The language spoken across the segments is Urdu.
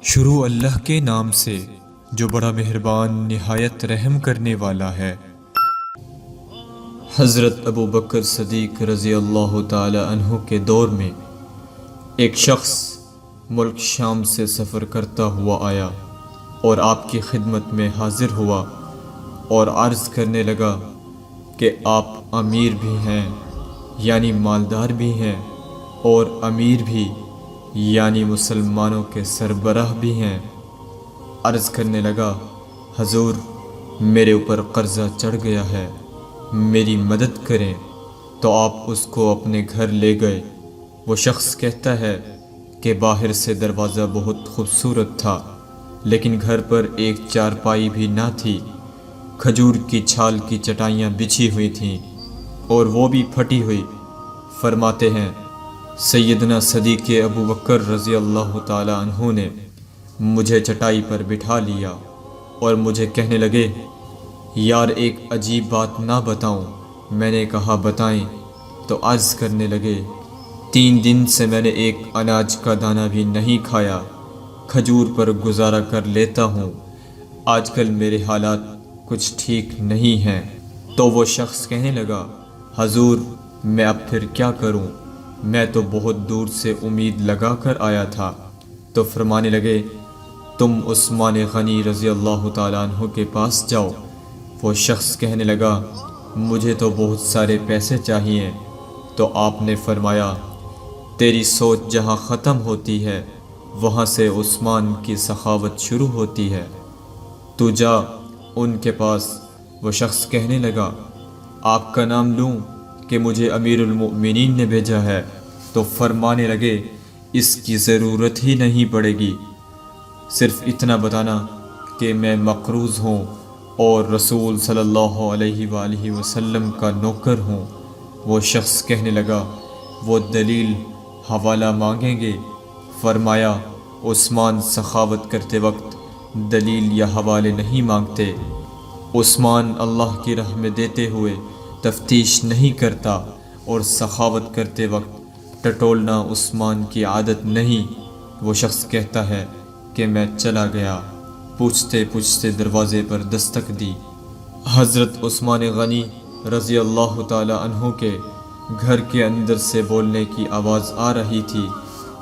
شروع اللہ کے نام سے جو بڑا مہربان نہایت رحم کرنے والا ہے۔ حضرت ابو بکر صدیق رضی اللہ تعالی عنہ کے دور میں ایک شخص ملک شام سے سفر کرتا ہوا آیا اور آپ کی خدمت میں حاضر ہوا اور عرض کرنے لگا کہ آپ امیر بھی ہیں یعنی مالدار بھی ہیں اور امیر بھی یعنی مسلمانوں کے سربراہ بھی ہیں۔ عرض کرنے لگا، حضور میرے اوپر قرضہ چڑھ گیا ہے، میری مدد کریں۔ تو آپ اس کو اپنے گھر لے گئے۔ وہ شخص کہتا ہے کہ باہر سے دروازہ بہت خوبصورت تھا لیکن گھر پر ایک چارپائی بھی نہ تھی، کھجور کی چھال کی چٹائیاں بچھی ہوئی تھیں اور وہ بھی پھٹی ہوئی۔ فرماتے ہیں سیدنا صدیق ابو بکر رضی اللہ تعالی عنہ نے مجھے چٹائی پر بٹھا لیا اور مجھے کہنے لگے، یار ایک عجیب بات نہ بتاؤں؟ میں نے کہا بتائیں۔ تو عرض کرنے لگے، 3 دن سے میں نے ایک اناج کا دانہ بھی نہیں کھایا، کھجور پر گزارا کر لیتا ہوں، آج کل میرے حالات کچھ ٹھیک نہیں ہیں۔ تو وہ شخص کہنے لگا، حضور میں اب پھر کیا کروں، میں تو بہت دور سے امید لگا کر آیا تھا۔ تو فرمانے لگے، تم عثمان غنی رضی اللہ تعالیٰ عنہ کے پاس جاؤ۔ وہ شخص کہنے لگا، مجھے تو بہت سارے پیسے چاہیے۔ تو آپ نے فرمایا، تیری سوچ جہاں ختم ہوتی ہے وہاں سے عثمان کی سخاوت شروع ہوتی ہے، تو جا ان کے پاس۔ وہ شخص کہنے لگا، آپ کا نام لوں کہ مجھے امیر المؤمنین نے بھیجا ہے؟ تو فرمانے لگے، اس کی ضرورت ہی نہیں پڑے گی، صرف اتنا بتانا کہ میں مقروض ہوں اور رسول صلی اللہ علیہ وآلہ وسلم کا نوکر ہوں۔ وہ شخص کہنے لگا، وہ دلیل حوالہ مانگیں گے؟ فرمایا، عثمان سخاوت کرتے وقت دلیل یا حوالے نہیں مانگتے، عثمان اللہ کی راہ میں دیتے ہوئے تفتیش نہیں کرتا اور سخاوت کرتے وقت ٹٹولنا عثمان کی عادت نہیں۔ وہ شخص کہتا ہے کہ میں چلا گیا، پوچھتے پوچھتے دروازے پر دستک دی۔ حضرت عثمان غنی رضی اللہ تعالی عنہ کے گھر کے اندر سے بولنے کی آواز آ رہی تھی۔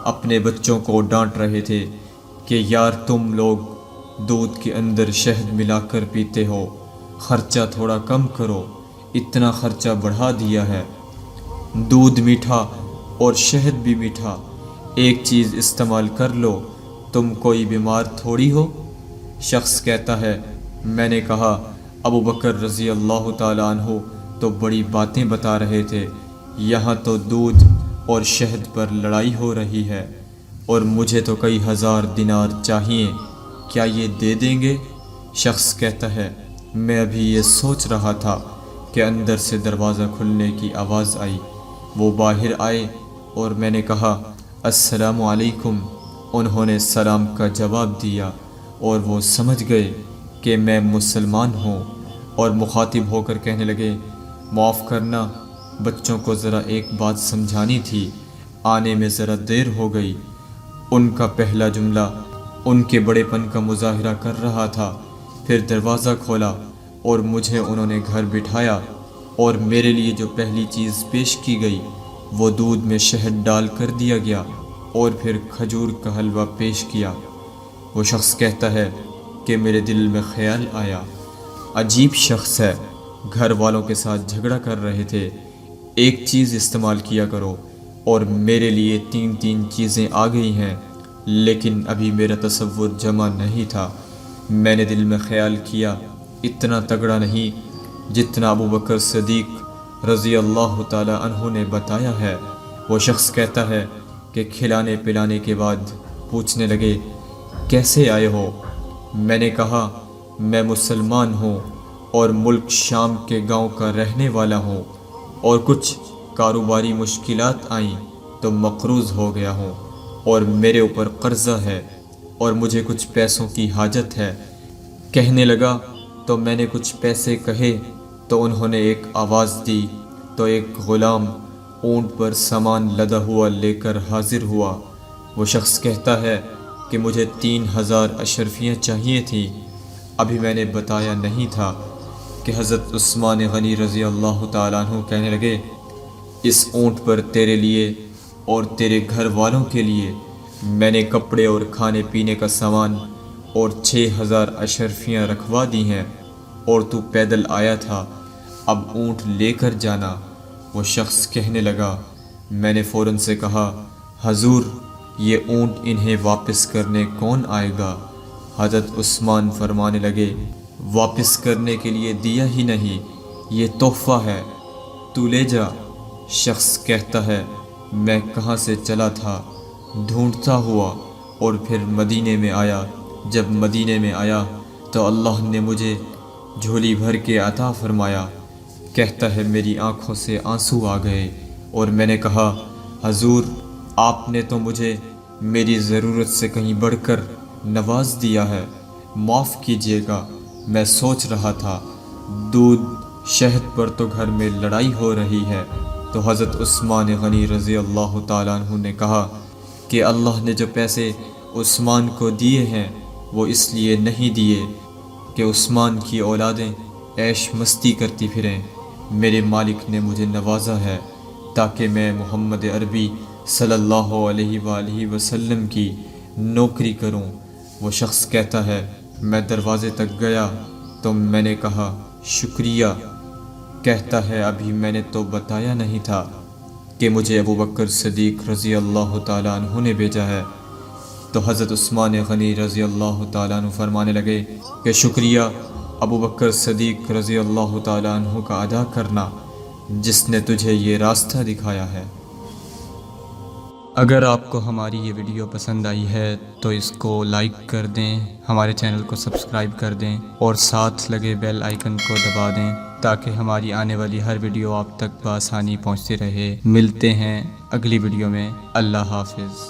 اپنے بچوں کو ڈانٹ رہے تھے کہ یار تم لوگ دودھ کے اندر شہد ملا کر پیتے ہو، خرچہ تھوڑا کم کرو، اتنا خرچہ بڑھا دیا ہے، دودھ میٹھا اور شہد بھی میٹھا، ایک چیز استعمال کر لو، تم کوئی بیمار تھوڑی ہو۔ شخص کہتا ہے، میں نے کہا ابو بکر رضی اللہ تعالی عنہ تو بڑی باتیں بتا رہے تھے، یہاں تو دودھ اور شہد پر لڑائی ہو رہی ہے اور مجھے تو کئی ہزار دینار چاہیے، کیا یہ دے دیں گے؟ شخص کہتا ہے، میں ابھی یہ سوچ رہا تھا کہ اندر سے دروازہ کھلنے کی آواز آئی، وہ باہر آئے اور میں نے کہا السلام علیکم، انہوں نے سلام کا جواب دیا اور وہ سمجھ گئے کہ میں مسلمان ہوں اور مخاطب ہو کر کہنے لگے، معاف کرنا، بچوں کو ذرا ایک بات سمجھانی تھی، آنے میں ذرا دیر ہو گئی۔ ان کا پہلا جملہ ان کے بڑے پن کا مظاہرہ کر رہا تھا، پھر دروازہ کھولا اور مجھے انہوں نے گھر بٹھایا اور میرے لیے جو پہلی چیز پیش کی گئی وہ دودھ میں شہد ڈال کر دیا گیا اور پھر کھجور کا حلوہ پیش کیا۔ وہ شخص کہتا ہے کہ میرے دل میں خیال آیا، عجیب شخص ہے، گھر والوں کے ساتھ جھگڑا کر رہے تھے، ایک چیز استعمال کیا کرو، اور میرے لیے 3 چیزیں آ گئی ہیں، لیکن ابھی میرا تصور جمع نہیں تھا۔ میں نے دل میں خیال کیا، اتنا تگڑا نہیں جتنا ابو بکر صدیق رضی اللہ تعالی عنہ نے بتایا ہے۔ وہ شخص کہتا ہے کہ کھلانے پلانے کے بعد پوچھنے لگے، کیسے آئے ہو؟ میں نے کہا، میں مسلمان ہوں اور ملک شام کے گاؤں کا رہنے والا ہوں، اور کچھ کاروباری مشکلات آئیں تو مقروض ہو گیا ہوں اور میرے اوپر قرضہ ہے اور مجھے کچھ پیسوں کی حاجت ہے۔ کہنے لگا تو میں نے کچھ پیسے کہے تو انہوں نے ایک آواز دی تو ایک غلام اونٹ پر سامان لدا ہوا لے کر حاضر ہوا۔ وہ شخص کہتا ہے، کہ مجھے 3000 اشرفیاں چاہیے تھیں۔ ابھی میں نے بتایا نہیں تھا کہ حضرت عثمان غنی رضی اللہ تعالیٰ عنہ کہنے لگے، اس اونٹ پر تیرے لیے اور تیرے گھر والوں کے لیے میں نے کپڑے اور کھانے پینے کا سامان اور 6000 اشرفیاں رکھوا دی ہیں، اور تو پیدل آیا تھا، اب اونٹ لے کر جانا۔ وہ شخص کہنے لگا، میں نے فوراً سے کہا، حضور یہ اونٹ انہیں واپس کرنے کون آئے گا؟ حضرت عثمان فرمانے لگے، واپس کرنے کے لیے دیا ہی نہیں، یہ تحفہ ہے، تو لے جا۔ شخص کہتا ہے، میں کہاں سے چلا تھا ڈھونڈتا ہوا اور پھر مدینے میں آیا۔ جب مدینے میں آیا تو اللہ نے مجھے جھولی بھر کے عطا فرمایا۔ کہتا ہے، میری آنکھوں سے آنسو آ گئے اور میں نے کہا، حضور آپ نے تو مجھے میری ضرورت سے کہیں بڑھ کر نواز دیا ہے، معاف کیجیے گا۔ میں سوچ رہا تھا دودھ شہد پر تو گھر میں لڑائی ہو رہی ہے۔ تو حضرت عثمان غنی رضی اللہ تعالیٰ عنہ نے کہا کہ اللہ نے جو پیسے عثمان کو دیے ہیں وہ اس لیے نہیں دیے کہ عثمان کی اولادیں عیش مستی کرتی پھریں، میرے مالک نے مجھے نوازا ہے تاکہ میں محمد عربی صلی اللہ علیہ وآلہ وسلم کی نوکری کروں۔ وہ شخص کہتا ہے، میں دروازے تک گیا تو میں نے کہا، شکریہ۔ کہتا ہے، ابھی میں نے تو بتایا نہیں تھا کہ مجھے ابو بکر صدیق رضی اللہ تعالیٰ عنہ نے بھیجا ہے۔ تو حضرت عثمان غنی رضی اللہ تعالیٰ عنہ فرمانے لگے کہ شکریہ ابو بکر صدیق رضی اللہ تعالیٰ عنہ کا ادا کرنا جس نے تجھے یہ راستہ دکھایا ہے۔ اگر آپ کو ہماری یہ ویڈیو پسند آئی ہے تو اس کو لائک کر دیں، ہمارے چینل کو سبسکرائب کر دیں اور ساتھ لگے بیل آئیکن کو دبا دیں تاکہ ہماری آنے والی ہر ویڈیو آپ تک بآسانی پہنچتی رہے۔ ملتے ہیں اگلی ویڈیو میں۔ اللہ حافظ۔